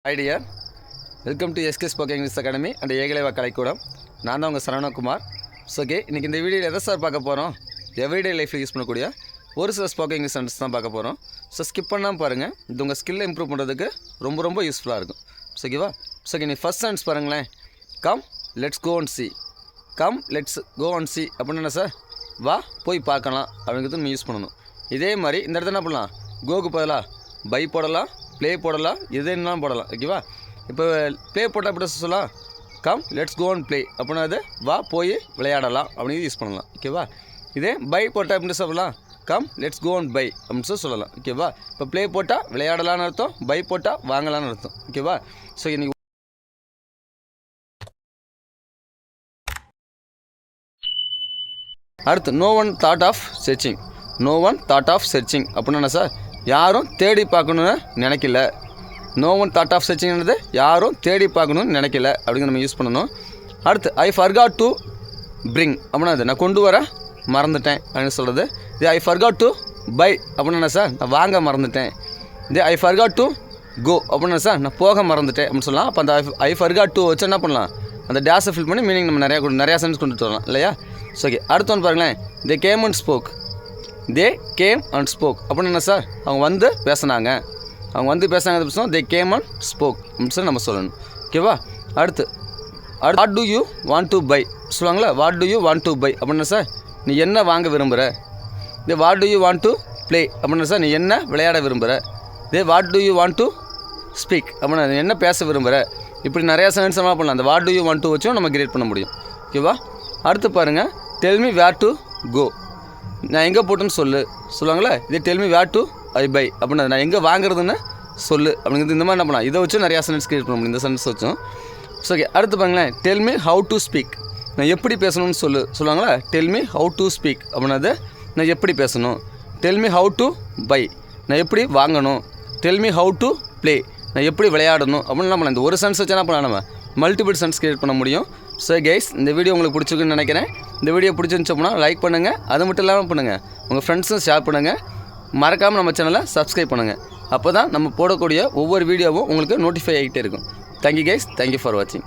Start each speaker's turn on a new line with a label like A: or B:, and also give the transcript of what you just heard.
A: Hi dear, welcome to SK Spoken English Academy and Eklavya கலைக்கூடம். நான் தான் உங்கள் சரவணகுமார். ஸோ ஓகே, இன்றைக்கி இந்த வீடியோவில் எதை சார் பார்க்க போகிறோம்? எவ்ரிடே லைஃப்பில் யூஸ் பண்ணக்கூடிய ஒரு சில ஸ்போக்கன் இங்கிலீஷ் சென்டென்ஸ் தான் பார்க்க போகிறோம். ஸோ ஸ்கிப் பண்ணாமல் பாருங்கள், இது உங்கள் ஸ்கில்லை இம்ப்ரூவ் பண்ணுறதுக்கு ரொம்ப யூஸ்ஃபுல்லாக இருக்கும். ஸோ ஓகேவா? ஸோ ஓகே, நீ ஃபஸ்ட் சென்டென்ஸ் பாருங்களேன். Come let's go and see. Come let's go and see அப்படின்னு என்ன சார்? வா போய் பார்க்கலாம் அப்படிங்கிறது நம்ம யூஸ் பண்ணணும். இதே மாதிரி இந்த இடத்துல என்ன பண்ணலாம்? கோக்கு பதிலாக பை போடலாம், ப்ளே போடலாம், எது என்னலாம் போடலாம். ஓகேவா? இப்போ ப்ளே போட்டால் எப்படி சொல்லலாம்? Come let's go and play அப்படின்னா அது வா போய் விளையாடலாம் அப்படின்னு யூஸ் பண்ணலாம். ஓகேவா? இதே பை போட்டால் எப்படி சொல்லலாம்? Come let's go and bye அப்படின்னு சொல்லலாம். ஓகேவா? இப்போ ப்ளே போட்டால் விளையாடலான்னு அர்த்தம், பை போட்டால் வாங்கலான்னு அர்த்தம். ஓகேவா? ஸோ இன்றைக்கி அடுத்து no one thought of searching. No one thought of searching அப்படின்னா சார்? யாரும் தேடி பார்க்கணுன்னு நினைக்கல. நோ ஒன் தாட் ஆஃப் சர்ச்சிங்கிறது யாரும் தேடி பார்க்கணுன்னு நினைக்கல அப்படிங்கிற நம்ம யூஸ் பண்ணணும். அடுத்து ஐ ஃபர்காட் டு பிரிங் அப்படின்னா அது நான் கொண்டு வர மறந்துட்டேன் அப்படின்னு சொல்கிறது. இது ஐ ஃபர்காட் டு பை அப்படின்னா சார்? நான் வாங்க மறந்துட்டேன். இது ஐ ஃபர்காட் டு கோ அப்படின்னா சார்? நான் போக மறந்துட்டேன் அப்படின்னு சொல்லலாம். அப்போ அந்த ஐ ஃபர்காட் டு வச்சு என்ன பண்ணலாம்? அந்த டேஸை ஃபில் பண்ணி மீனிங் நம்ம நிறையா சென்ஸ் கொண்டுட்டு வரலாம் இல்லையா? ஸோ ஓகே, அடுத்து வந்து பாருங்களேன். They came and spoke. They came and spoke அப்படின்னு என்ன சார்? அவங்க வந்து பேசினாங்க. அவங்க வந்து பேசுனாங்க. தே கேம் அண்ட் ஸ்போக் அப்படின்னு சொல்லி நம்ம சொல்லணும். ஓகேவா? அடுத்து what do you want to buy சொல்லுவாங்களா? What do you want to buy அப்படின்னா சார்? நீ என்ன வாங்க விரும்புகிற? இதே what do you want to play அப்படின்னா சார்? நீ என்ன விளையாட விரும்புகிற? இதே what do you want to speak அப்படின்னா நீ என்ன பேச விரும்புகிற? இப்படி நிறையா சென்டென்ஸ் நம்ம பண்ணலாம். அந்த what do you want to வச்சும் நம்ம கிரியேட் பண்ண முடியும். ஓகேவா? அடுத்து பாருங்கள். Tell me where to go. நான் எங்கே போட்டுன்னு சொல்லுவாங்களே? இதே tell me where to I bye அப்படின்னா நான் எங்கே வாங்குறதுன்னு சொல்லு அப்படிங்கிறது. இந்த மாதிரி என்ன பண்ணலாம்? இதை வச்சு நிறையா சென்டென்ஸ் கிரியேட் பண்ண முடியும், இந்த சென்டென்ஸ் வச்சும். ஸோ ஓகே, அடுத்து பாருங்களேன். Tell me how to speak. நான் எப்படி பேசணும்னு சொல்லுவாங்களா? Tell me how to speak அப்படின்னது நான் எப்படி பேசணும். Tell me how to buy நான் எப்படி வாங்கணும். Tell me how to play நான் எப்படி விளையாடணும் அப்படின்னு நம்ம இந்த ஒரு சென்ஸ் வச்சு என்ன பண்ணலாம்? நம்ம மல்டிபிள் சென்ஸ் கிரியேட் பண்ண முடியும். ஸோ கைஸ், இந்த வீடியோ உங்களுக்கு பிடிச்சிருக்குன்னு நினைக்கிறேன். இந்த வீடியோ பிடிச்சிருந்துச்சு அப்படின்னா லைக் பண்ணுங்கள். அது மட்டும் இல்லாமல் பண்ணுங்கள், உங்கள் ஃப்ரெண்ட்ஸும் ஷேர் பண்ணுங்கள். மறக்காமல் நம்ம சேனலை சப்ஸ்கிரைப் பண்ணுங்கள். அப்போ தான் நம்ம போடக்கூடிய ஒவ்வொரு வீடியோவும் உங்களுக்கு நோட்டிஃபை ஆகிட்டே இருக்கும். தேங்க்யூ கைஸ், தேங்க்யூ ஃபார் வாட்சிங்.